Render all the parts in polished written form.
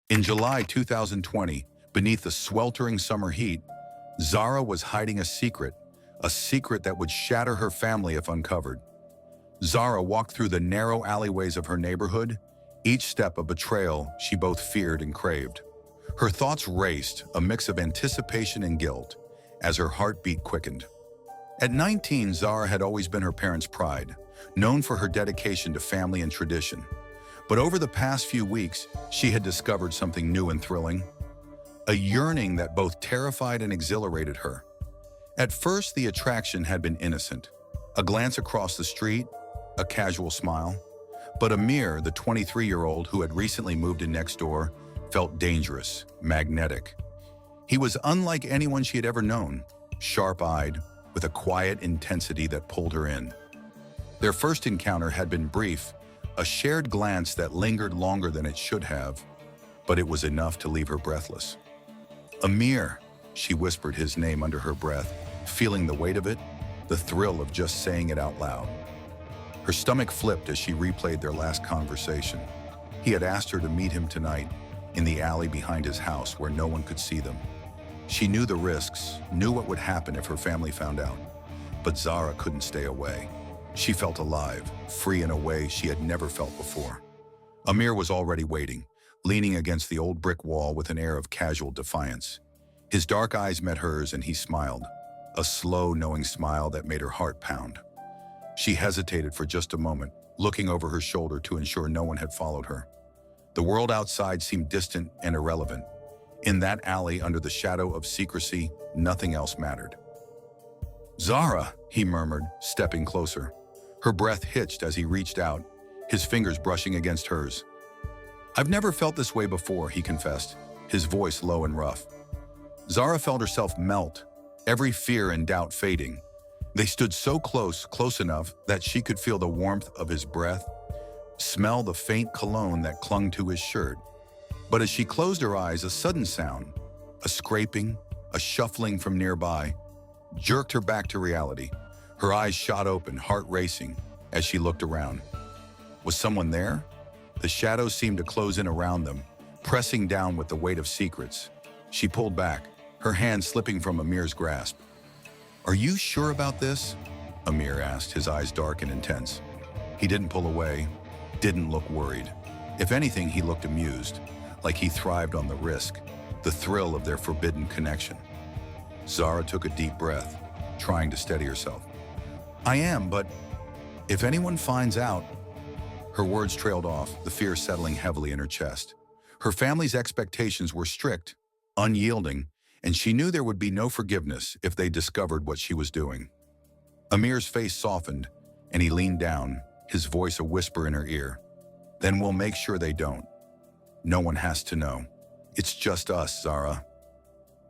In July 2020, beneath the sweltering summer heat, Zara was hiding a secret that would shatter her family if uncovered. Zara walked through the narrow alleyways of her neighborhood, each step a betrayal she both feared and craved. Her thoughts raced, a mix of anticipation and guilt, as her heartbeat quickened. At 19, Zara had always been her parents' pride, known for her dedication to family and tradition. But over the past few weeks, she had discovered something new and thrilling, a yearning that both terrified and exhilarated her. At first, the attraction had been innocent, a glance across the street, a casual smile. But Amir, the 23-year-old who had recently moved in next door, felt dangerous, magnetic. He was unlike anyone she had ever known, sharp-eyed, with a quiet intensity that pulled her in. Their first encounter had been brief, a shared glance that lingered longer than it should have, but it was enough to leave her breathless. Amir, she whispered his name under her breath, feeling the weight of it, the thrill of just saying it out loud. Her stomach flipped as she replayed their last conversation. He had asked her to meet him tonight, in the alley behind his house where no one could see them. She knew the risks, knew what would happen if her family found out. But Zara couldn't stay away. She felt alive, free in a way she had never felt before. Amir was already waiting, leaning against the old brick wall with an air of casual defiance. His dark eyes met hers and he smiled, a slow, knowing smile that made her heart pound. She hesitated for just a moment, looking over her shoulder to ensure no one had followed her. The world outside seemed distant and irrelevant. In that alley under the shadow of secrecy, nothing else mattered. "Zara," he murmured, stepping closer. Her breath hitched as he reached out, his fingers brushing against hers. "I've never felt this way before," he confessed, his voice low and rough. Zara felt herself melt, every fear and doubt fading. They stood so close, close enough that she could feel the warmth of his breath, smell the faint cologne that clung to his shirt. But as she closed her eyes, a sudden sound, a scraping, a shuffling from nearby, jerked her back to reality. Her eyes shot open, heart racing, as she looked around. Was someone there? The shadows seemed to close in around them, pressing down with the weight of secrets. She pulled back, her hand slipping from Amir's grasp. "Are you sure about this?" Amir asked, his eyes dark and intense. He didn't pull away, didn't look worried. If anything, he looked amused, like he thrived on the risk, the thrill of their forbidden connection. Zara took a deep breath, trying to steady herself. "I am, but if anyone finds out..." Her words trailed off, the fear settling heavily in her chest. Her family's expectations were strict, unyielding, and she knew there would be no forgiveness if they discovered what she was doing. Amir's face softened, and he leaned down, his voice a whisper in her ear. "Then we'll make sure they don't. No one has to know. It's just us, Zara."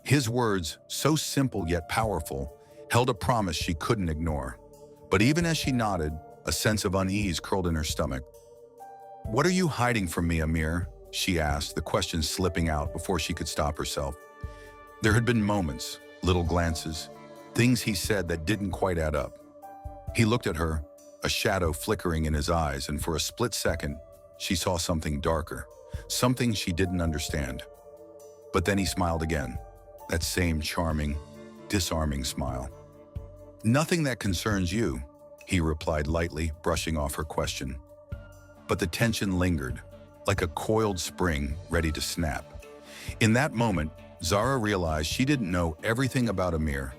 His words, so simple yet powerful, held a promise she couldn't ignore. But even as she nodded, a sense of unease curled in her stomach. "What are you hiding from me, Amir?" she asked, the question slipping out before she could stop herself. There had been moments, little glances, things he said that didn't quite add up. He looked at her, a shadow flickering in his eyes, and for a split second, she saw something darker, something she didn't understand. But then he smiled again, that same charming, disarming smile. "Nothing that concerns you," he replied lightly, brushing off her question. But the tension lingered, like a coiled spring ready to snap. In that moment, Zara realized she didn't know everything about Amir,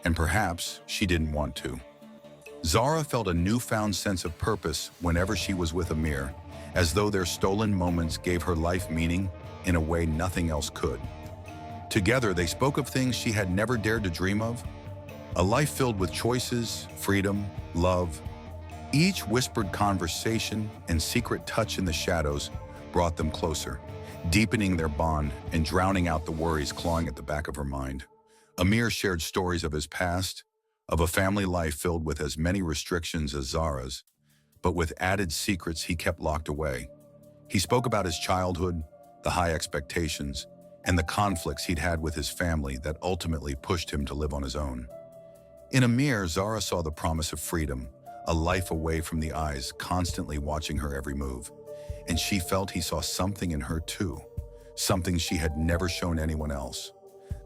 and perhaps she didn't want to. Zara felt a newfound sense of purpose whenever she was with Amir, as though their stolen moments gave her life meaning in a way nothing else could. Together, they spoke of things she had never dared to dream of, a life filled with choices, freedom, love. Each whispered conversation and secret touch in the shadows brought them closer, deepening their bond and drowning out the worries clawing at the back of her mind. Amir shared stories of his past, of a family life filled with as many restrictions as Zara's, but with added secrets he kept locked away. He spoke about his childhood, the high expectations, and the conflicts he'd had with his family that ultimately pushed him to live on his own. In Amir, Zara saw the promise of freedom, a life away from the eyes constantly watching her every move. And she felt he saw something in her too, something she had never shown anyone else.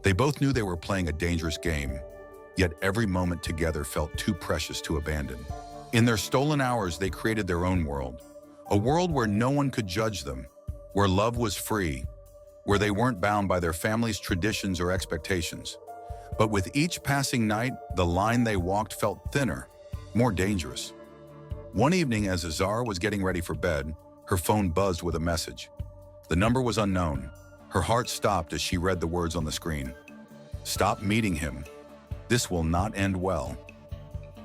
They both knew they were playing a dangerous game, yet every moment together felt too precious to abandon. In their stolen hours, they created their own world, a world where no one could judge them, where love was free, where they weren't bound by their family's traditions or expectations. But with each passing night, the line they walked felt thinner, more dangerous. One evening, as Zara was getting ready for bed, her phone buzzed with a message. The number was unknown. Her heart stopped as she read the words on the screen. "Stop meeting him. This will not end well."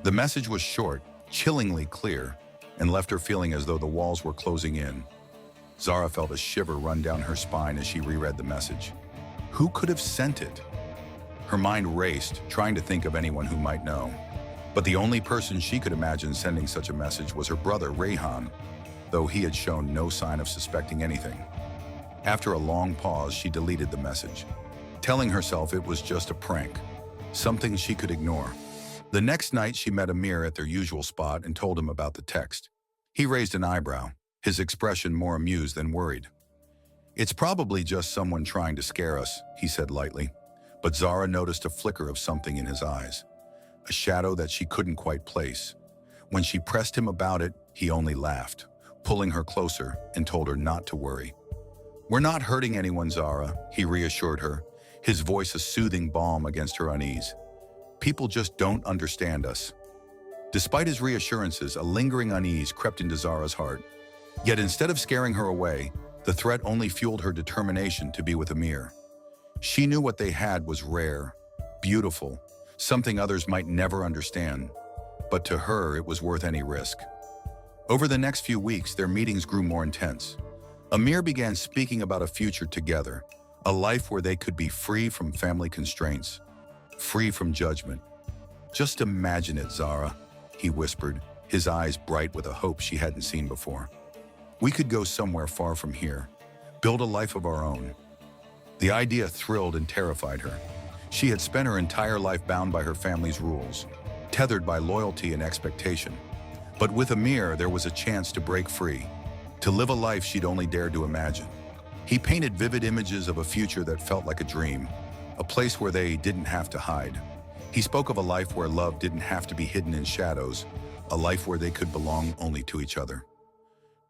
The message was short, chillingly clear, and left her feeling as though the walls were closing in. Zara felt a shiver run down her spine as she reread the message. Who could have sent it? Her mind raced, trying to think of anyone who might know. But the only person she could imagine sending such a message was her brother, Rayhan, though he had shown no sign of suspecting anything. After a long pause, she deleted the message, telling herself it was just a prank, something she could ignore. The next night, she met Amir at their usual spot and told him about the text. He raised an eyebrow, his expression more amused than worried. "It's probably just someone trying to scare us," he said lightly. But Zara noticed a flicker of something in his eyes, a shadow that she couldn't quite place. When she pressed him about it, he only laughed, pulling her closer and told her not to worry. "We're not hurting anyone, Zara," he reassured her, his voice a soothing balm against her unease. "People just don't understand us." Despite his reassurances, a lingering unease crept into Zara's heart. Yet instead of scaring her away, the threat only fueled her determination to be with Amir. She knew what they had was rare, beautiful, something others might never understand. But to her, it was worth any risk. Over the next few weeks, their meetings grew more intense. Amir began speaking about a future together, a life where they could be free from family constraints, free from judgment. "Just imagine it, Zara," he whispered, his eyes bright with a hope she hadn't seen before. "We could go somewhere far from here, build a life of our own." The idea thrilled and terrified her. She had spent her entire life bound by her family's rules, tethered by loyalty and expectation. But with Amir, there was a chance to break free, to live a life she'd only dared to imagine. He painted vivid images of a future that felt like a dream, a place where they didn't have to hide. He spoke of a life where love didn't have to be hidden in shadows, a life where they could belong only to each other.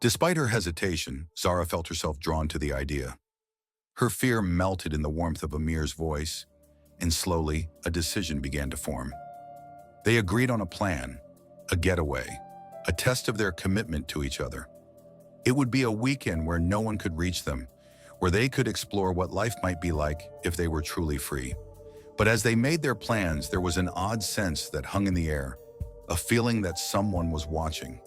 Despite her hesitation, Zara felt herself drawn to the idea. Her fear melted in the warmth of Amir's voice, and slowly, a decision began to form. They agreed on a plan, a getaway, a test of their commitment to each other. It would be a weekend where no one could reach them, where they could explore what life might be like if they were truly free. But as they made their plans, there was an odd sense that hung in the air, a feeling that someone was watching.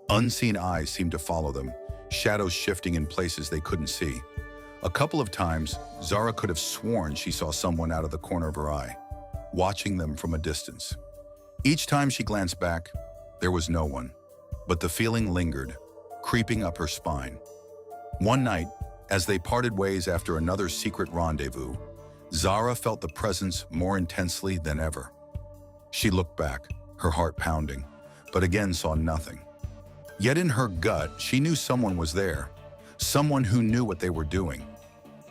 Unseen eyes seemed to follow them, shadows shifting in places they couldn't see. A couple of times, Zara could have sworn she saw someone out of the corner of her eye, watching them from a distance. Each time she glanced back, there was no one, but the feeling lingered, creeping up her spine. One night, as they parted ways after another secret rendezvous, Zara felt the presence more intensely than ever. She looked back, her heart pounding, but again saw nothing. Yet in her gut, she knew someone was there, someone who knew what they were doing.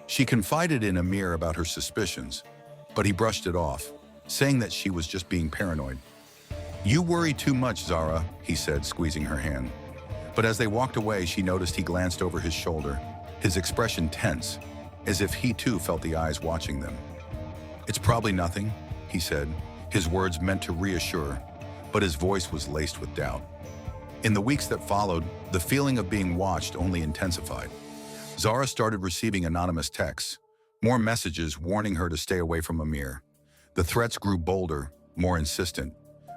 She confided in Amir about her suspicions, but he brushed it off, saying that she was just being paranoid. "You worry too much, Zara," he said, squeezing her hand. But as they walked away, she noticed he glanced over his shoulder, his expression tense, as if he too felt the eyes watching them. "It's probably nothing," he said, his words meant to reassure, but his voice was laced with doubt. In the weeks that followed, the feeling of being watched only intensified. Zara started receiving anonymous texts, more messages warning her to stay away from Amir. The threats grew bolder, more insistent,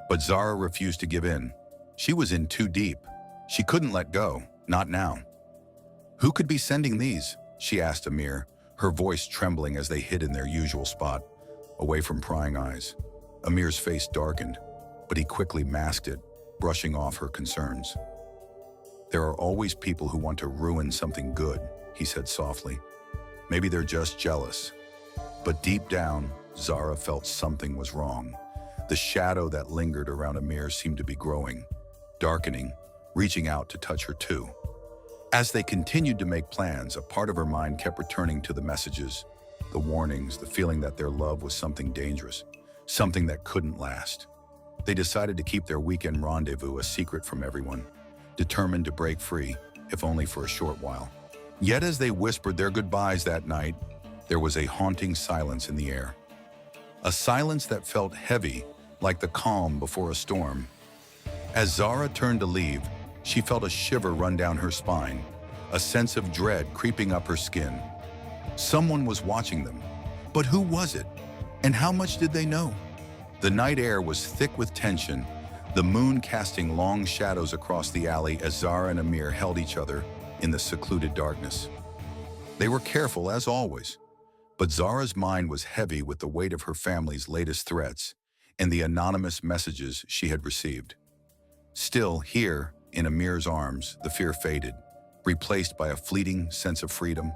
but Zara refused to give in. She was in too deep. She couldn't let go, not now. "Who could be sending these?" she asked Amir, her voice trembling as they hid in their usual spot, away from prying eyes. Amir's face darkened, but he quickly masked it, brushing off her concerns. "There are always people who want to ruin something good," he said softly. "Maybe they're just jealous." But deep down, Zara felt something was wrong. The shadow that lingered around Amir seemed to be growing, darkening, reaching out to touch her too. As they continued to make plans, a part of her mind kept returning to the messages, the warnings, the feeling that their love was something dangerous, something that couldn't last. They decided to keep their weekend rendezvous a secret from everyone, determined to break free, if only for a short while. Yet as they whispered their goodbyes that night, there was a haunting silence in the air. A silence that felt heavy, like the calm before a storm. As Zara turned to leave, she felt a shiver run down her spine, a sense of dread creeping up her skin. Someone was watching them, but who was it? And how much did they know? The night air was thick with tension, the moon casting long shadows across the alley as Zara and Amir held each other in the secluded darkness. They were careful, as always, but Zara's mind was heavy with the weight of her family's latest threats and the anonymous messages she had received. Still, here, in Amir's arms, the fear faded, replaced by a fleeting sense of freedom.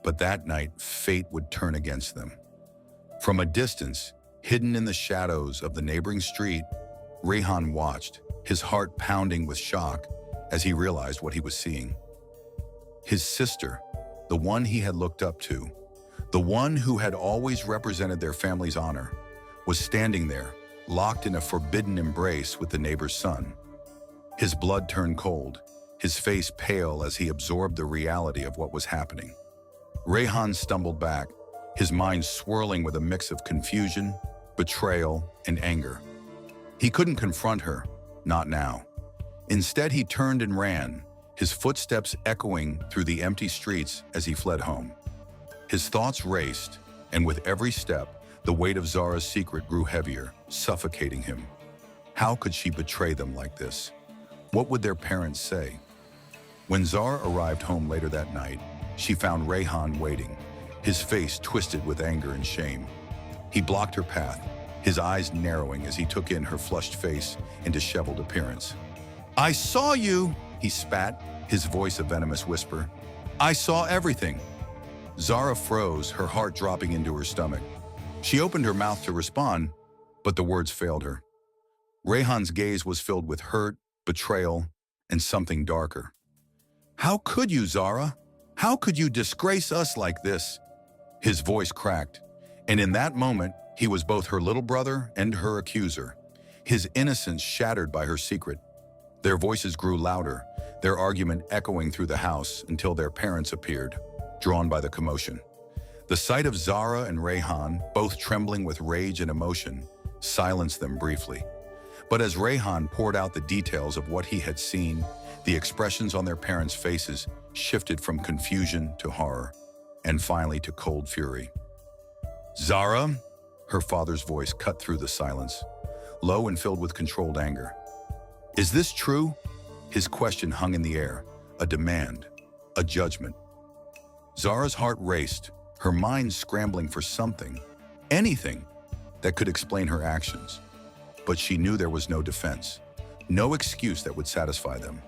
But that night, fate would turn against them. From a distance, hidden in the shadows of the neighboring street, Rehan watched, his heart pounding with shock as he realized what he was seeing. His sister, the one he had looked up to, the one who had always represented their family's honor, was standing there, locked in a forbidden embrace with the neighbor's son. His blood turned cold, his face pale as he absorbed the reality of what was happening. Rehan stumbled back, his mind swirling with a mix of confusion, betrayal, and anger. He couldn't confront her, not now. Instead, he turned and ran, his footsteps echoing through the empty streets as he fled home. His thoughts raced, and with every step, the weight of Zara's secret grew heavier, suffocating him. How could she betray them like this? What would their parents say? When Zara arrived home later that night, she found Rehan waiting, his face twisted with anger and shame. He blocked her path, his eyes narrowing as he took in her flushed face and disheveled appearance. "I saw you," he spat, his voice a venomous whisper. "I saw everything." Zara froze, her heart dropping into her stomach. She opened her mouth to respond, but the words failed her. Rehan's gaze was filled with hurt, betrayal, and something darker. "How could you, Zara? How could you disgrace us like this?" His voice cracked, and in that moment, he was both her little brother and her accuser, his innocence shattered by her secret. Their voices grew louder, their argument echoing through the house until their parents appeared, drawn by the commotion. The sight of Zara and Rehan, both trembling with rage and emotion, silenced them briefly. But as Rehan poured out the details of what he had seen, the expressions on their parents' faces shifted from confusion to horror, and finally to cold fury. "Zara?" Her father's voice cut through the silence, low and filled with controlled anger. "Is this true?" His question hung in the air, a demand, a judgment. Zara's heart raced, her mind scrambling for something, anything, that could explain her actions. But she knew there was no defense, no excuse that would satisfy them.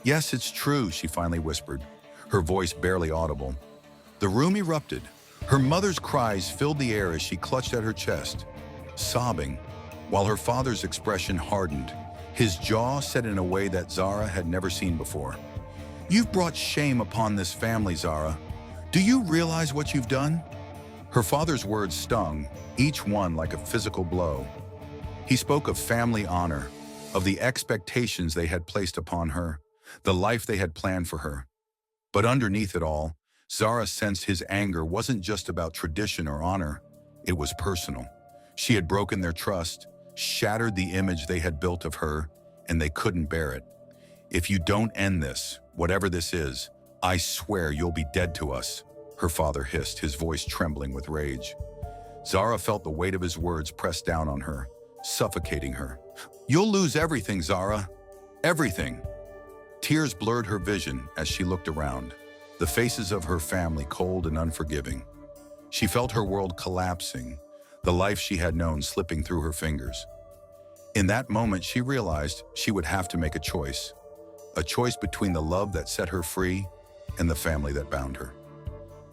"Yes, it's true," she finally whispered, her voice barely audible. The room erupted. Her mother's cries filled the air as she clutched at her chest, sobbing, while her father's expression hardened, his jaw set in a way that Zara had never seen before. "You've brought shame upon this family, Zara. Do you realize what you've done?" Her father's words stung, each one like a physical blow. He spoke of family honor, of the expectations they had placed upon her, the life they had planned for her. But underneath it all, Zara sensed his anger wasn't just about tradition or honor, it was personal. She had broken their trust, shattered the image they had built of her, and they couldn't bear it. "If you don't end this, whatever this is, I swear you'll be dead to us," her father hissed, his voice trembling with rage. Zara felt the weight of his words press down on her, suffocating her. "You'll lose everything, Zara. Everything." Tears blurred her vision as she looked around, the faces of her family cold and unforgiving. She felt her world collapsing, the life she had known slipping through her fingers. In that moment, she realized she would have to make a choice between the love that set her free and the family that bound her.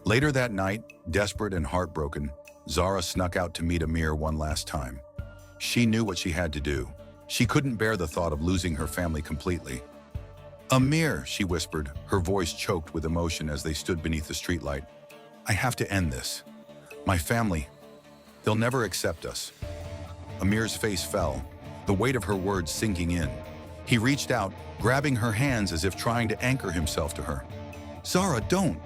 Later that night, desperate and heartbroken, Zara snuck out to meet Amir one last time. She knew what she had to do. She couldn't bear the thought of losing her family completely. Amir, she whispered, her voice choked with emotion as they stood beneath the streetlight. I have to end this. My family, they'll never accept us. Amir's face fell, the weight of her words sinking in. He reached out, grabbing her hands as if trying to anchor himself to her. Zara, don't.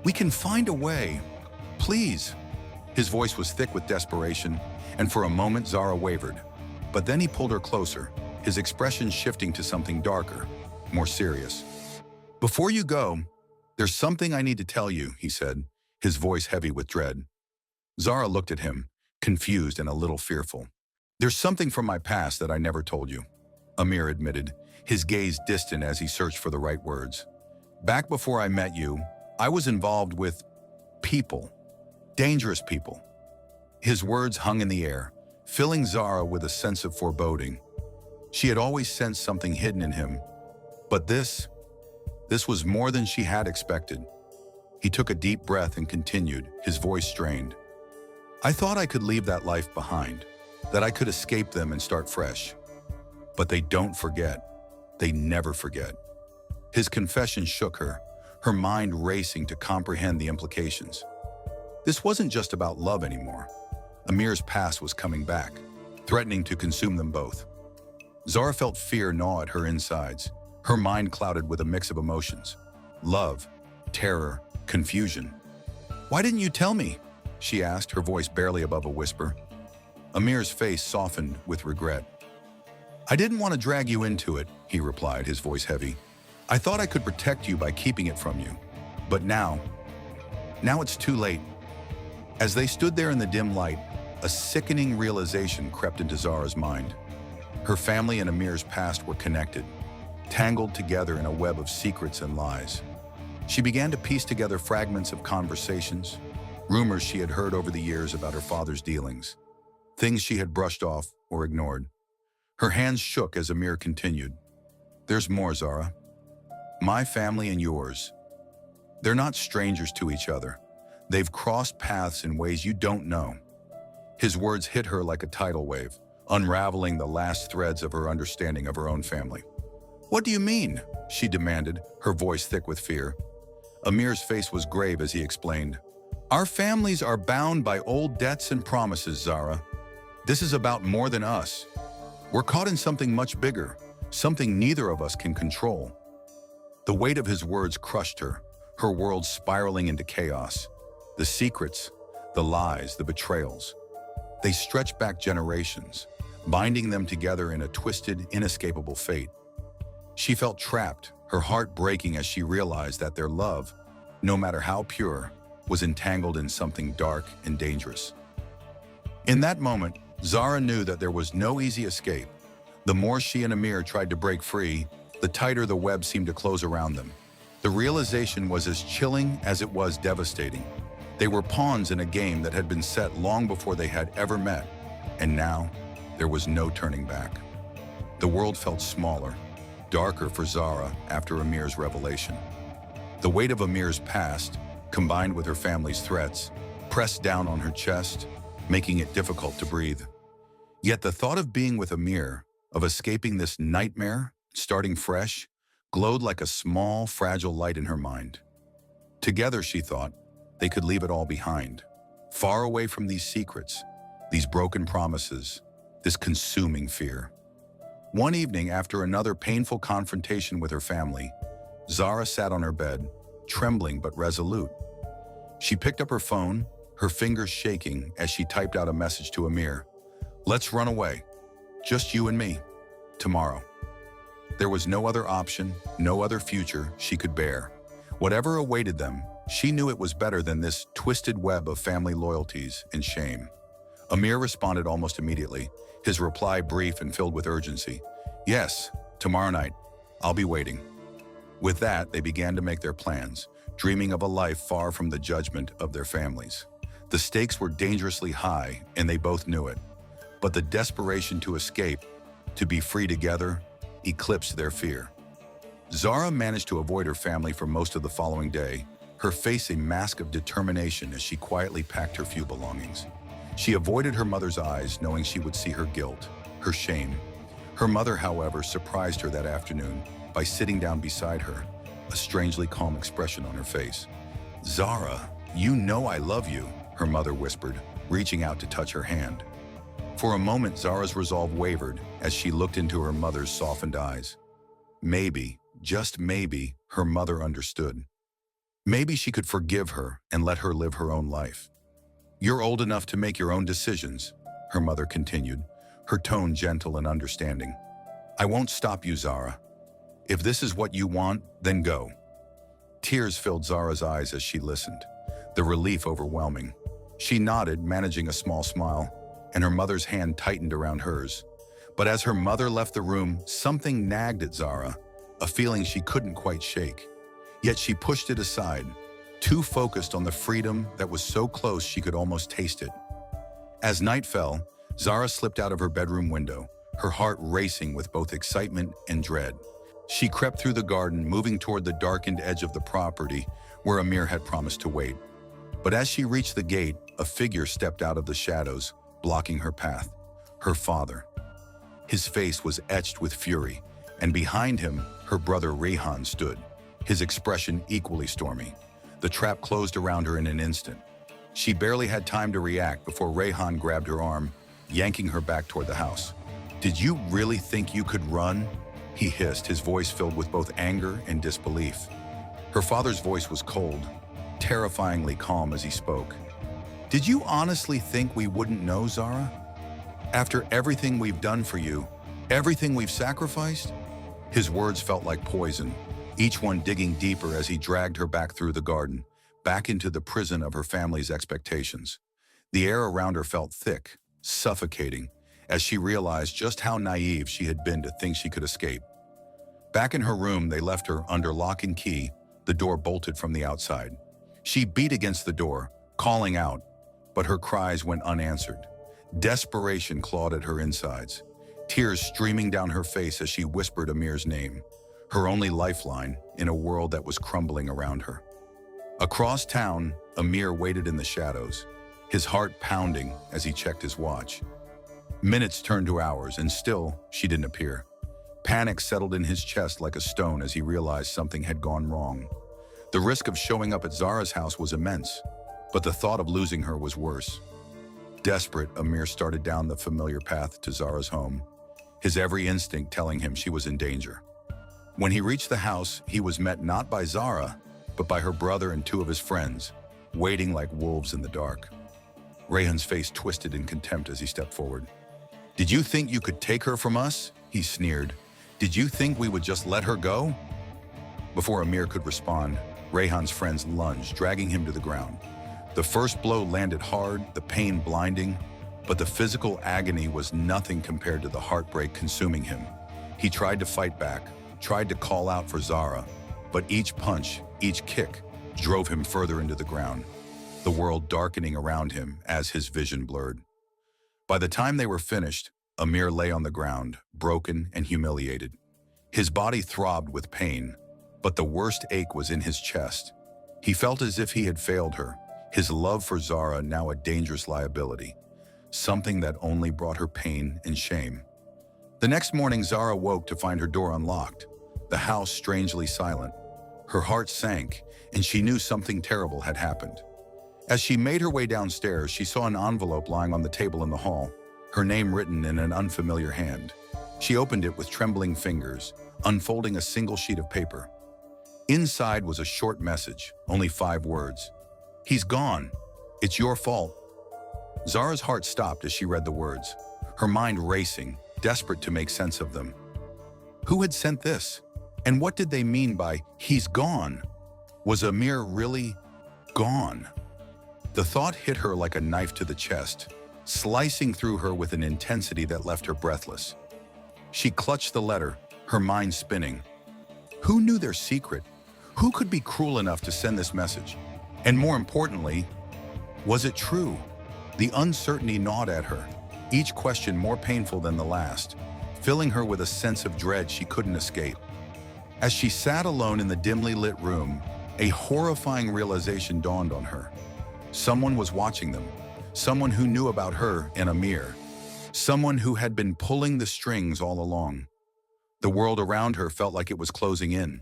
We can find a way. Please. His voice was thick with desperation, and for a moment Zara wavered. But then he pulled her closer, his expression shifting to something darker, more serious. Before you go, there's something I need to tell you, he said, his voice heavy with dread. Zara looked at him, confused and a little fearful. There's something from my past that I never told you, Amir admitted, his gaze distant as he searched for the right words. Back before I met you, I was involved with people, dangerous people. His words hung in the air, filling Zara with a sense of foreboding. She had always sensed something hidden in him, but this was more than she had expected. He took a deep breath and continued, his voice strained. I thought I could leave that life behind, that I could escape them and start fresh. But they don't forget. They never forget. His confession shook her, her mind racing to comprehend the implications. This wasn't just about love anymore. Amir's past was coming back, threatening to consume them both. Zara felt fear gnaw at her insides, her mind clouded with a mix of emotions. Love, terror, confusion. Why didn't you tell me? She asked, her voice barely above a whisper. Amir's face softened with regret. I didn't want to drag you into it, he replied, his voice heavy. I thought I could protect you by keeping it from you. But now it's too late. As they stood there in the dim light, a sickening realization crept into Zara's mind. Her family and Amir's past were connected, tangled together in a web of secrets and lies. She began to piece together fragments of conversations, rumors she had heard over the years about her father's dealings, things she had brushed off or ignored. Her hands shook as Amir continued. There's more, Zara. My family and yours. They're not strangers to each other. They've crossed paths in ways you don't know. His words hit her like a tidal wave, unraveling the last threads of her understanding of her own family. What do you mean? She demanded, her voice thick with fear. Amir's face was grave as he explained. Our families are bound by old debts and promises, Zara. This is about more than us. We're caught in something much bigger, something neither of us can control. The weight of his words crushed her, her world spiraling into chaos. The secrets, the lies, the betrayals. They stretched back generations, binding them together in a twisted, inescapable fate. She felt trapped, her heart breaking as she realized that their love, no matter how pure, was entangled in something dark and dangerous. In that moment, Zara knew that there was no easy escape. The more she and Amir tried to break free, the tighter the web seemed to close around them. The realization was as chilling as it was devastating. They were pawns in a game that had been set long before they had ever met, and now there was no turning back. The world felt smaller, darker for Zara after Amir's revelation. The weight of Amir's past, combined with her family's threats, pressed down on her chest, making it difficult to breathe. Yet the thought of being with Amir, of escaping this nightmare, starting fresh, glowed like a small, fragile light in her mind. Together, she thought, they could leave it all behind, far away from these secrets, these broken promises, this consuming fear. One evening, after another painful confrontation with her family, Zara sat on her bed, trembling but resolute. She picked up her phone, her fingers shaking as she typed out a message to Amir. Let's run away. Just you and me. Tomorrow. There was no other option, no other future she could bear. Whatever awaited them, she knew it was better than this twisted web of family loyalties and shame. Amir responded almost immediately, his reply brief and filled with urgency. Yes, tomorrow night. I'll be waiting. With that, they began to make their plans, dreaming of a life far from the judgment of their families. The stakes were dangerously high, and they both knew it. But the desperation to escape, to be free together, eclipsed their fear. Zara managed to avoid her family for most of the following day, her face a mask of determination as she quietly packed her few belongings. She avoided her mother's eyes, knowing she would see her guilt, her shame. Her mother, however, surprised her that afternoon, by sitting down beside her, a strangely calm expression on her face. "Zara, you know I love you," her mother whispered, reaching out to touch her hand. For a moment, Zara's resolve wavered as she looked into her mother's softened eyes. Maybe, just maybe, her mother understood. Maybe she could forgive her and let her live her own life. "You're old enough to make your own decisions," her mother continued, her tone gentle and understanding. "I won't stop you, Zara. If this is what you want, then go." Tears filled Zara's eyes as she listened, the relief overwhelming. She nodded, managing a small smile, and her mother's hand tightened around hers. But as her mother left the room, something nagged at Zara, a feeling she couldn't quite shake. Yet she pushed it aside, too focused on the freedom that was so close she could almost taste it. As night fell, Zara slipped out of her bedroom window, her heart racing with both excitement and dread. She crept through the garden, moving toward the darkened edge of the property where Amir had promised to wait. But as she reached the gate, a figure stepped out of the shadows, blocking her path. Her father. His face was etched with fury, and behind him, her brother Rehan stood, his expression equally stormy. The trap closed around her in an instant. She barely had time to react before Rehan grabbed her arm, yanking her back toward the house. "Did you really think you could run?" he hissed, his voice filled with both anger and disbelief. Her father's voice was cold, terrifyingly calm as he spoke. "Did you honestly think we wouldn't know, Zara? After everything we've done for you, everything we've sacrificed?" His words felt like poison, each one digging deeper as he dragged her back through the garden, back into the prison of her family's expectations. The air around her felt thick, suffocating, as she realized just how naive she had been to think she could escape. Back in her room, they left her under lock and key, the door bolted from the outside. She beat against the door, calling out, but her cries went unanswered. Desperation clawed at her insides, tears streaming down her face as she whispered Amir's name, her only lifeline in a world that was crumbling around her. Across town, Amir waited in the shadows, his heart pounding as he checked his watch. Minutes turned to hours, and still she didn't appear. Panic settled in his chest like a stone as he realized something had gone wrong. The risk of showing up at Zara's house was immense, but the thought of losing her was worse. Desperate, Amir started down the familiar path to Zara's home, his every instinct telling him she was in danger. When he reached the house, he was met not by Zara, but by her brother and two of his friends, waiting like wolves in the dark. Rehan's face twisted in contempt as he stepped forward. "Did you think you could take her from us?" he sneered. "Did you think we would just let her go?" Before Amir could respond, Rehan's friends lunged, dragging him to the ground. The first blow landed hard, the pain blinding, but the physical agony was nothing compared to the heartbreak consuming him. He tried to fight back, tried to call out for Zara, but each punch, each kick, drove him further into the ground, the world darkening around him as his vision blurred. By the time they were finished, Amir lay on the ground, broken and humiliated. His body throbbed with pain, but the worst ache was in his chest. He felt as if he had failed her, his love for Zara now a dangerous liability, something that only brought her pain and shame. The next morning, Zara woke to find her door unlocked, the house strangely silent. Her heart sank, and she knew something terrible had happened. As she made her way downstairs, she saw an envelope lying on the table in the hall, her name written in an unfamiliar hand. She opened it with trembling fingers, unfolding a single sheet of paper. Inside was a short message, only 5 words. "He's gone. It's your fault." Zara's heart stopped as she read the words, her mind racing, desperate to make sense of them. Who had sent this? And what did they mean by "he's gone"? Was Amir really gone? The thought hit her like a knife to the chest, slicing through her with an intensity that left her breathless. She clutched the letter, her mind spinning. Who knew their secret? Who could be cruel enough to send this message? And more importantly, was it true? The uncertainty gnawed at her, each question more painful than the last, filling her with a sense of dread she couldn't escape. As she sat alone in the dimly lit room, a horrifying realization dawned on her. Someone was watching them, someone who knew about her and Amir, someone who had been pulling the strings all along. The world around her felt like it was closing in,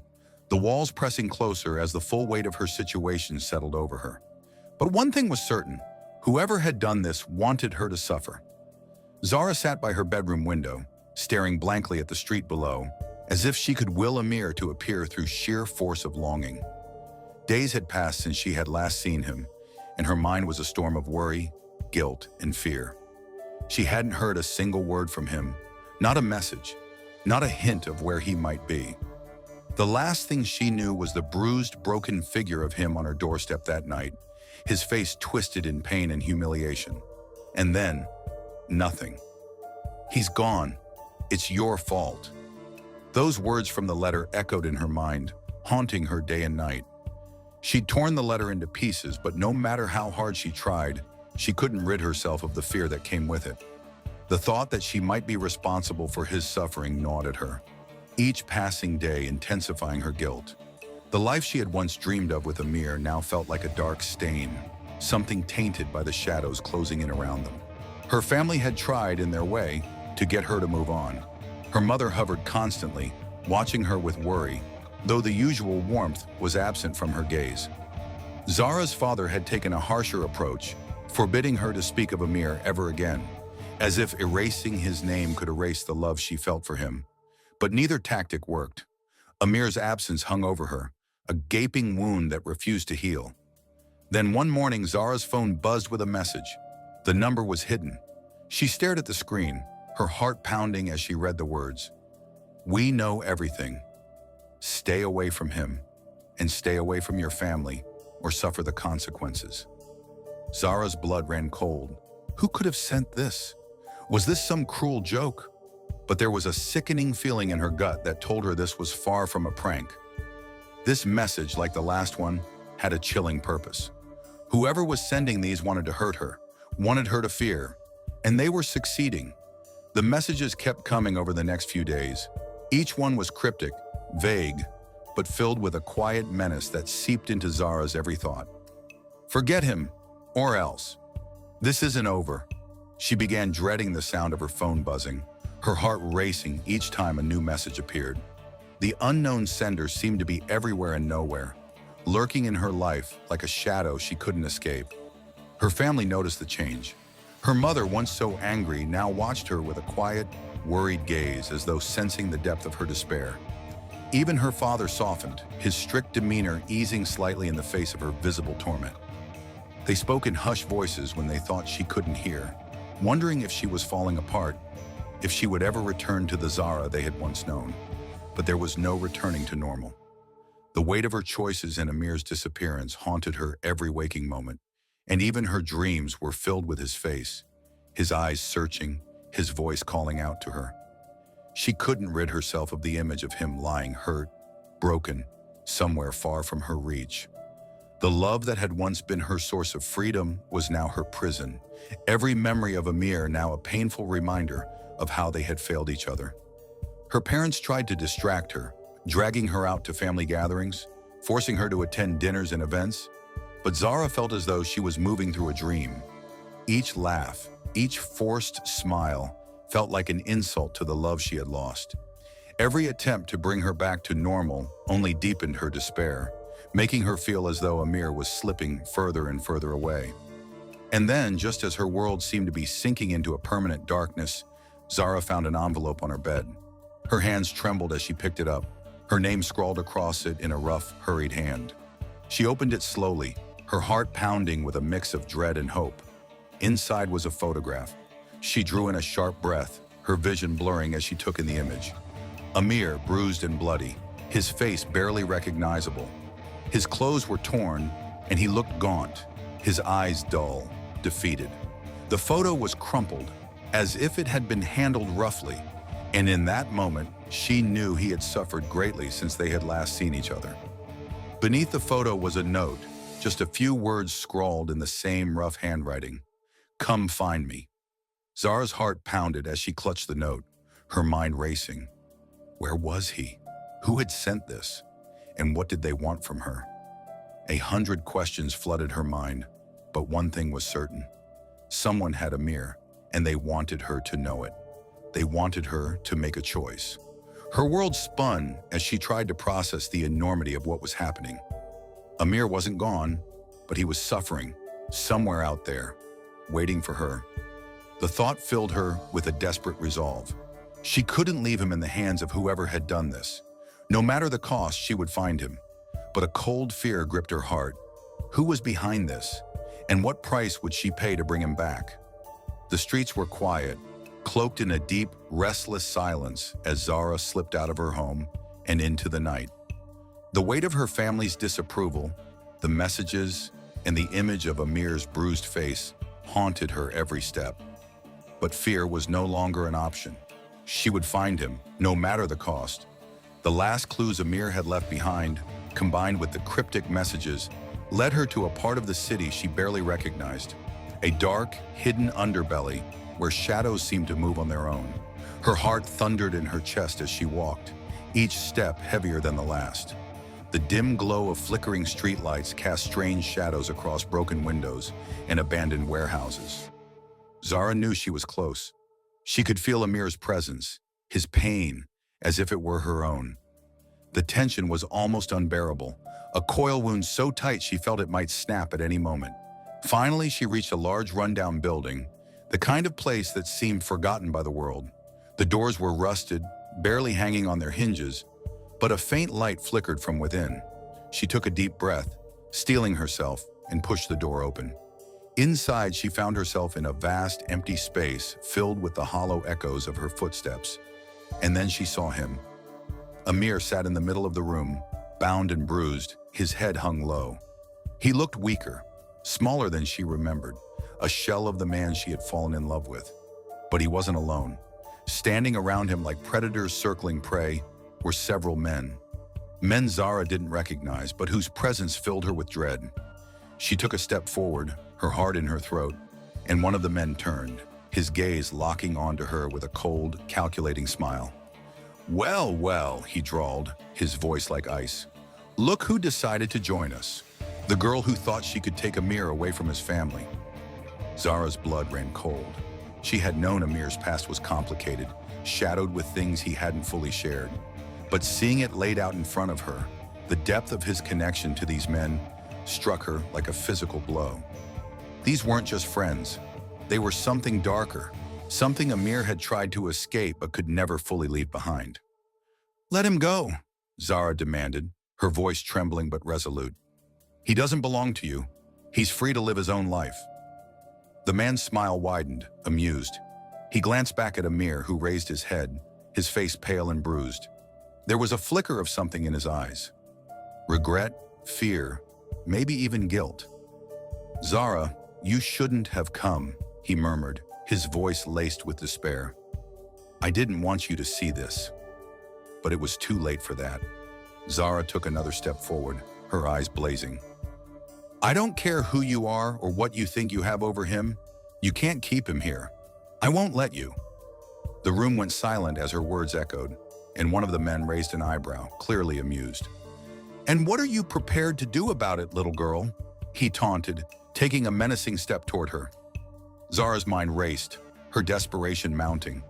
the walls pressing closer as the full weight of her situation settled over her. But one thing was certain: whoever had done this wanted her to suffer. Zara sat by her bedroom window, staring blankly at the street below, as if she could will Amir to appear through sheer force of longing. Days had passed since she had last seen him, and her mind was a storm of worry, guilt, and fear. She hadn't heard a single word from him, not a message, not a hint of where he might be. The last thing she knew was the bruised, broken figure of him on her doorstep that night, his face twisted in pain and humiliation. And then, nothing. "He's gone. It's your fault." Those words from the letter echoed in her mind, haunting her day and night. She'd torn the letter into pieces, but no matter how hard she tried, she couldn't rid herself of the fear that came with it. The thought that she might be responsible for his suffering gnawed at her, each passing day intensifying her guilt. The life she had once dreamed of with Amir now felt like a dark stain, something tainted by the shadows closing in around them. Her family had tried, in their way, to get her to move on. Her mother hovered constantly, watching her with worry, though the usual warmth was absent from her gaze. Zara's father had taken a harsher approach, forbidding her to speak of Amir ever again, as if erasing his name could erase the love she felt for him. But neither tactic worked. Amir's absence hung over her, a gaping wound that refused to heal. Then one morning, Zara's phone buzzed with a message. The number was hidden. She stared at the screen, her heart pounding as she read the words. "We know everything. Stay away from him, and stay away from your family, or suffer the consequences." Zara's blood ran cold. Who could have sent this? Was this some cruel joke? But there was a sickening feeling in her gut that told her this was far from a prank. This message, like the last one, had a chilling purpose. Whoever was sending these wanted to hurt her, wanted her to fear, and they were succeeding. The messages kept coming over the next few days. Each one was cryptic, vague, but filled with a quiet menace that seeped into Zara's every thought. "Forget him, or else. This isn't over." She began dreading the sound of her phone buzzing, her heart racing each time a new message appeared. The unknown sender seemed to be everywhere and nowhere, lurking in her life like a shadow she couldn't escape. Her family noticed the change. Her mother, once so angry, now watched her with a quiet, worried gaze, as though sensing the depth of her despair. Even her father softened, his strict demeanor easing slightly in the face of her visible torment. They spoke in hushed voices when they thought she couldn't hear, wondering if she was falling apart, if she would ever return to the Zara they had once known. But there was no returning to normal. The weight of her choices and Amir's disappearance haunted her every waking moment, and even her dreams were filled with his face, his eyes searching, his voice calling out to her. She couldn't rid herself of the image of him lying hurt, broken, somewhere far from her reach. The love that had once been her source of freedom was now her prison, every memory of Amir now a painful reminder of how they had failed each other. Her parents tried to distract her, dragging her out to family gatherings, forcing her to attend dinners and events, but Zara felt as though she was moving through a dream. Each laugh, each forced smile felt like an insult to the love she had lost. Every attempt to bring her back to normal only deepened her despair, making her feel as though Amir was slipping further and further away. And then, just as her world seemed to be sinking into a permanent darkness, Zara found an envelope on her bed. Her hands trembled as she picked it up, her name scrawled across it in a rough, hurried hand. She opened it slowly, her heart pounding with a mix of dread and hope. Inside was a photograph. She drew in a sharp breath, her vision blurring as she took in the image. Amir, bruised and bloody, his face barely recognizable. His clothes were torn, and he looked gaunt, his eyes dull, defeated. The photo was crumpled, as if it had been handled roughly, and in that moment, she knew he had suffered greatly since they had last seen each other. Beneath the photo was a note, just a few words scrawled in the same rough handwriting. "Come find me." Zara's heart pounded as she clutched the note, her mind racing. Where was he? Who had sent this? And what did they want from her? 100 questions flooded her mind, but one thing was certain. Someone had Amir, and they wanted her to know it. They wanted her to make a choice. Her world spun as she tried to process the enormity of what was happening. Amir wasn't gone, but he was suffering, somewhere out there, waiting for her. The thought filled her with a desperate resolve. She couldn't leave him in the hands of whoever had done this. No matter the cost, she would find him. But a cold fear gripped her heart. Who was behind this? And what price would she pay to bring him back? The streets were quiet, cloaked in a deep, restless silence as Zara slipped out of her home and into the night. The weight of her family's disapproval, the messages, and the image of Amir's bruised face haunted her every step. But fear was no longer an option. She would find him, no matter the cost. The last clues Amir had left behind, combined with the cryptic messages, led her to a part of the city she barely recognized. A dark, hidden underbelly where shadows seemed to move on their own. Her heart thundered in her chest as she walked, each step heavier than the last. The dim glow of flickering streetlights cast strange shadows across broken windows and abandoned warehouses. Zara knew she was close. She could feel Amir's presence, his pain, as if it were her own. The tension was almost unbearable, a coil wound so tight she felt it might snap at any moment. Finally, she reached a large rundown building, the kind of place that seemed forgotten by the world. The doors were rusted, barely hanging on their hinges, but a faint light flickered from within. She took a deep breath, steeling herself, and pushed the door open. Inside, she found herself in a vast, empty space filled with the hollow echoes of her footsteps. And then she saw him. Amir sat in the middle of the room, bound and bruised, his head hung low. He looked weaker, smaller than she remembered, a shell of the man she had fallen in love with. But he wasn't alone. Standing around him like predators circling prey were several men. Men Zara didn't recognize, but whose presence filled her with dread. She took a step forward, her heart in her throat, and one of the men turned, his gaze locking onto her with a cold, calculating smile. "Well, well," he drawled, his voice like ice. "Look who decided to join us. The girl who thought she could take Amir away from his family." Zara's blood ran cold. She had known Amir's past was complicated, shadowed with things he hadn't fully shared. But seeing it laid out in front of her, the depth of his connection to these men struck her like a physical blow. These weren't just friends. They were something darker, something Amir had tried to escape but could never fully leave behind. "Let him go," Zara demanded, her voice trembling but resolute. "He doesn't belong to you. He's free to live his own life." The man's smile widened, amused. He glanced back at Amir, who raised his head, his face pale and bruised. There was a flicker of something in his eyes. Regret, fear, maybe even guilt. "Zara, you shouldn't have come," he murmured, his voice laced with despair. "I didn't want you to see this." But it was too late for that. Zara took another step forward, her eyes blazing. "I don't care who you are or what you think you have over him. You can't keep him here. I won't let you." The room went silent as her words echoed, and one of the men raised an eyebrow, clearly amused. "And what are you prepared to do about it, little girl?" he taunted, taking a menacing step toward her. Zara's mind raced, her desperation mounting.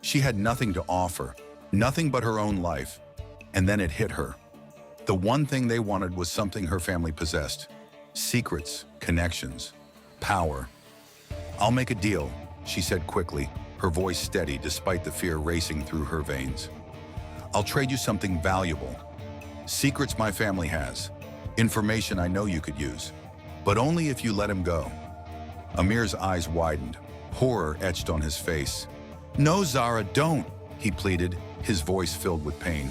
She had nothing to offer, nothing but her own life. And then it hit her. The one thing they wanted was something her family possessed. Secrets, connections, power. "I'll make a deal," she said quickly, her voice steady despite the fear racing through her veins. "I'll trade you something valuable. Secrets my family has. Information I know you could use. But only if you let him go." Amir's eyes widened, horror etched on his face. "No, Zara, don't," he pleaded, his voice filled with pain.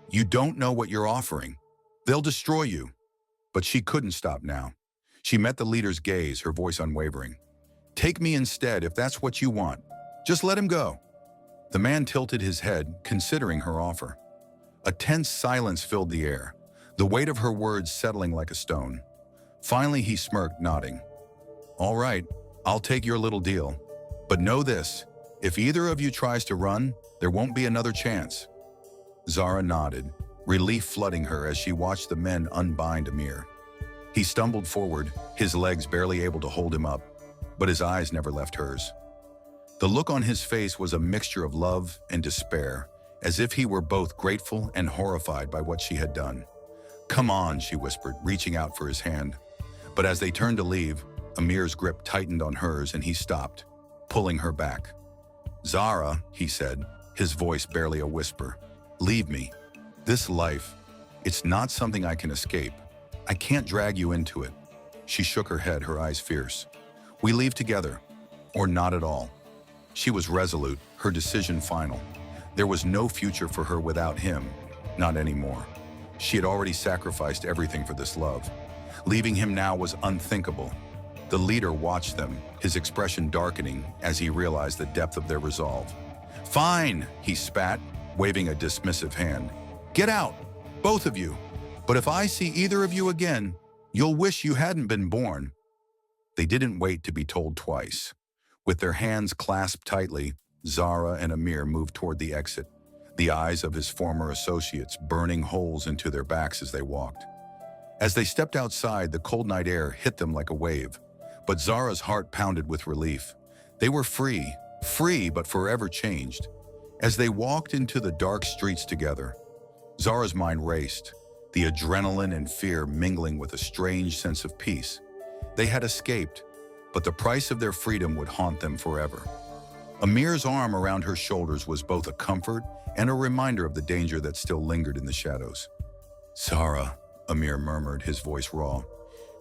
"You don't know what you're offering. They'll destroy you." But she couldn't stop now. She met the leader's gaze, her voice unwavering. "Take me instead if that's what you want. Just let him go." The man tilted his head, considering her offer. A tense silence filled the air, the weight of her words settling like a stone. Finally, he smirked, nodding. "All right, I'll take your little deal. But know this, if either of you tries to run, there won't be another chance." Zara nodded, relief flooding her as she watched the men unbind Amir. He stumbled forward, his legs barely able to hold him up, but his eyes never left hers. The look on his face was a mixture of love and despair, as if he were both grateful and horrified by what she had done. "Come on," she whispered, reaching out for his hand. But as they turned to leave, Amir's grip tightened on hers and he stopped, pulling her back. "Zara," he said, his voice barely a whisper, "leave me. This life, it's not something I can escape. I can't drag you into it." She shook her head, her eyes fierce. "We leave together, or not at all." She was resolute, her decision final. There was no future for her without him, not anymore. She had already sacrificed everything for this love. Leaving him now was unthinkable. The leader watched them, his expression darkening as he realized the depth of their resolve. "Fine," he spat, waving a dismissive hand. "Get out, both of you. But if I see either of you again, you'll wish you hadn't been born." They didn't wait to be told twice. With their hands clasped tightly, Zara and Amir moved toward the exit, the eyes of his former associates burning holes into their backs as they walked. As they stepped outside, the cold night air hit them like a wave, but Zara's heart pounded with relief. They were free, but forever changed. As they walked into the dark streets together, Zara's mind raced, the adrenaline and fear mingling with a strange sense of peace. They had escaped, but the price of their freedom would haunt them forever. Amir's arm around her shoulders was both a comfort and a reminder of the danger that still lingered in the shadows. "Zara," Amir murmured, his voice raw,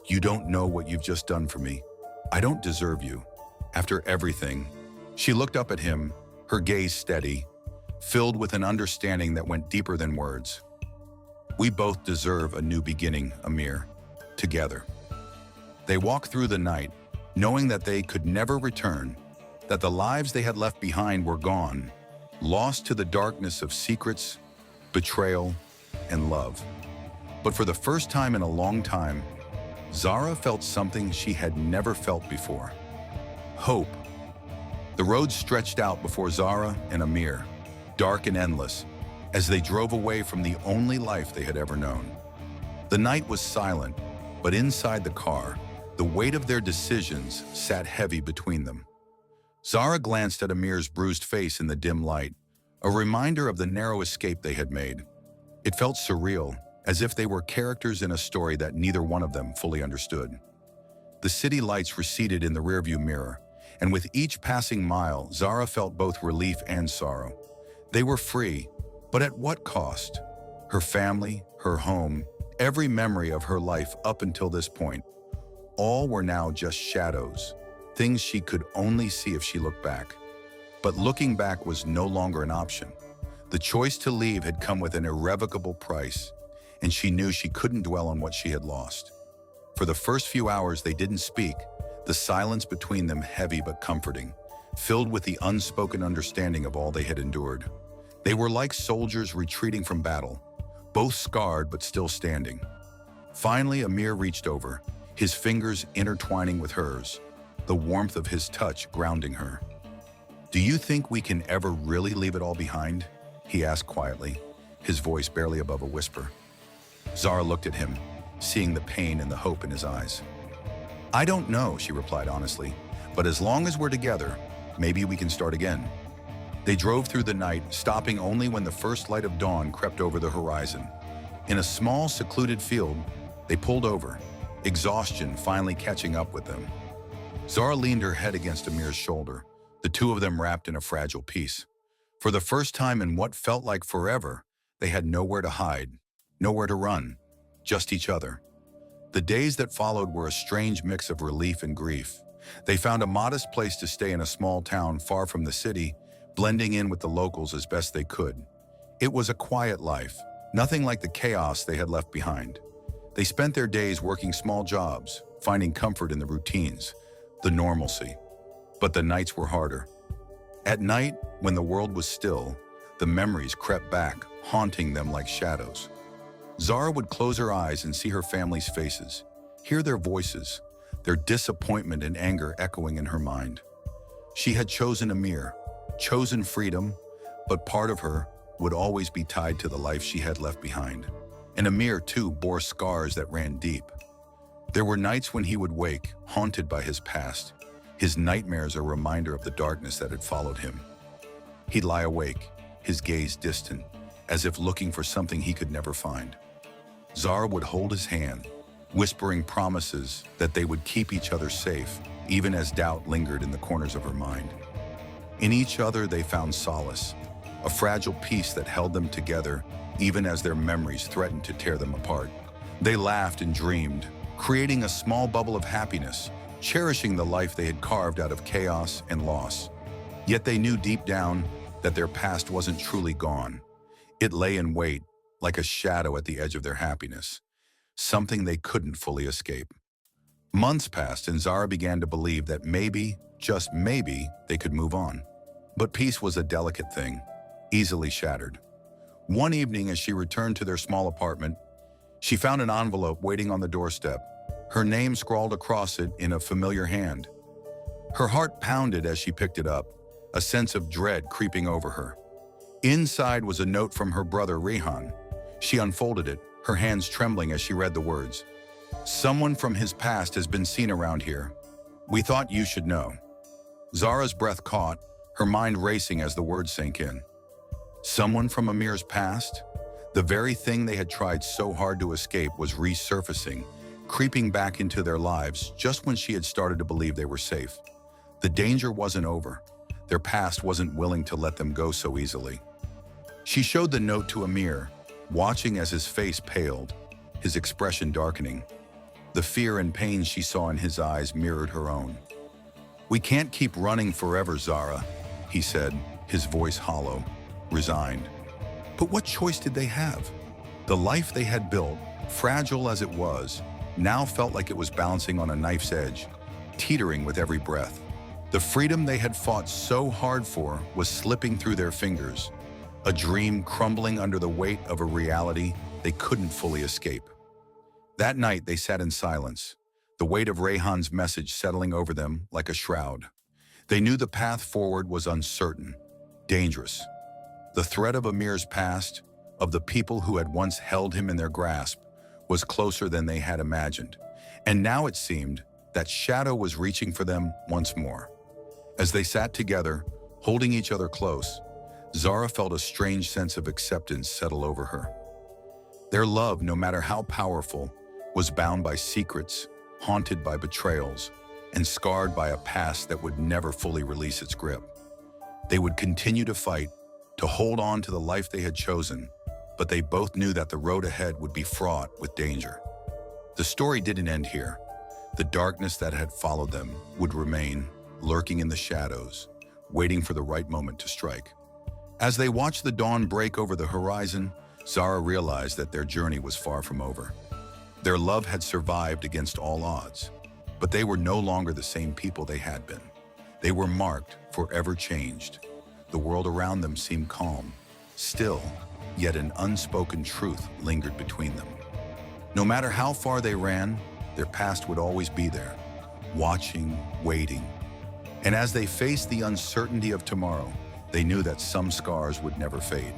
"you don't know what you've just done for me. I don't deserve you. After everything." She looked up at him, her gaze steady, filled with an understanding that went deeper than words. "We both deserve a new beginning, Amir. Together." They walked through the night, knowing that they could never return, that the lives they had left behind were gone, lost to the darkness of secrets, betrayal, and love. But for the first time in a long time, Zara felt something she had never felt before: hope. The road stretched out before Zara and Amir, dark and endless, as they drove away from the only life they had ever known. The night was silent, but inside the car, the weight of their decisions sat heavy between them. Zara glanced at Amir's bruised face in the dim light, a reminder of the narrow escape they had made. It felt surreal, as if they were characters in a story that neither one of them fully understood. The city lights receded in the rearview mirror, and with each passing mile, Zara felt both relief and sorrow. They were free, but at what cost? Her family, her home, every memory of her life up until this point, all were now just shadows, things she could only see if she looked back. But looking back was no longer an option. The choice to leave had come with an irrevocable price, and she knew she couldn't dwell on what she had lost. For the first few hours they didn't speak, the silence between them heavy but comforting, filled with the unspoken understanding of all they had endured. They were like soldiers retreating from battle, both scarred but still standing. Finally, Amir reached over, his fingers intertwining with hers, the warmth of his touch grounding her. "Do you think we can ever really leave it all behind?" he asked quietly, his voice barely above a whisper. Zara looked at him, seeing the pain and the hope in his eyes. "I don't know," she replied honestly, "but as long as we're together, maybe we can start again." They drove through the night, stopping only when the first light of dawn crept over the horizon. In a small, secluded field, they pulled over, exhaustion finally catching up with them. Zara leaned her head against Amir's shoulder, the two of them wrapped in a fragile peace. For the first time in what felt like forever, they had nowhere to hide, nowhere to run, just each other. The days that followed were a strange mix of relief and grief. They found a modest place to stay in a small town far from the city, blending in with the locals as best they could. It was a quiet life, nothing like the chaos they had left behind. They spent their days working small jobs, finding comfort in the routines, the normalcy. But the nights were harder. At night, when the world was still, the memories crept back, haunting them like shadows. Zara would close her eyes and see her family's faces, hear their voices, their disappointment and anger echoing in her mind. She had chosen Amir, chosen freedom, but part of her would always be tied to the life she had left behind. And Amir, too, bore scars that ran deep. There were nights when he would wake, haunted by his past, his nightmares a reminder of the darkness that had followed him. He'd lie awake, his gaze distant, as if looking for something he could never find. Zara would hold his hand, whispering promises that they would keep each other safe, even as doubt lingered in the corners of her mind. In each other they found solace, a fragile peace that held them together even as their memories threatened to tear them apart. They laughed and dreamed, creating a small bubble of happiness, cherishing the life they had carved out of chaos and loss. Yet they knew deep down that their past wasn't truly gone. It lay in wait, like a shadow at the edge of their happiness, something they couldn't fully escape. Months passed and Zara began to believe that maybe, just maybe, they could move on. But peace was a delicate thing, easily shattered. One evening, as she returned to their small apartment, she found an envelope waiting on the doorstep, her name scrawled across it in a familiar hand. Her heart pounded as she picked it up, a sense of dread creeping over her. Inside was a note from her brother, Rehan. She unfolded it, her hands trembling as she read the words. "Someone from his past has been seen around here. We thought you should know." Zara's breath caught, her mind racing as the words sank in. Someone from Amir's past? The very thing they had tried so hard to escape was resurfacing, creeping back into their lives just when she had started to believe they were safe. The danger wasn't over. Their past wasn't willing to let them go so easily. She showed the note to Amir, watching as his face paled, his expression darkening. The fear and pain she saw in his eyes mirrored her own. "We can't keep running forever, Zara," he said, his voice hollow, resigned. But what choice did they have? The life they had built, fragile as it was, now felt like it was balancing on a knife's edge, teetering with every breath. The freedom they had fought so hard for was slipping through their fingers, a dream crumbling under the weight of a reality they couldn't fully escape. That night they sat in silence, the weight of Rehan's message settling over them like a shroud. They knew the path forward was uncertain, dangerous. The threat of Amir's past, of the people who had once held him in their grasp, was closer than they had imagined. And now it seemed that shadow was reaching for them once more. As they sat together, holding each other close, Zara felt a strange sense of acceptance settle over her. Their love, no matter how powerful, was bound by secrets, haunted by betrayals, and scarred by a past that would never fully release its grip. They would continue to fight, to hold on to the life they had chosen, but they both knew that the road ahead would be fraught with danger. The story didn't end here. The darkness that had followed them would remain, lurking in the shadows, waiting for the right moment to strike. As they watched the dawn break over the horizon, Zara realized that their journey was far from over. Their love had survived against all odds, but they were no longer the same people they had been. They were marked, forever changed. The world around them seemed calm, still, yet an unspoken truth lingered between them. No matter how far they ran, their past would always be there, watching, waiting. And as they faced the uncertainty of tomorrow, they knew that some scars would never fade.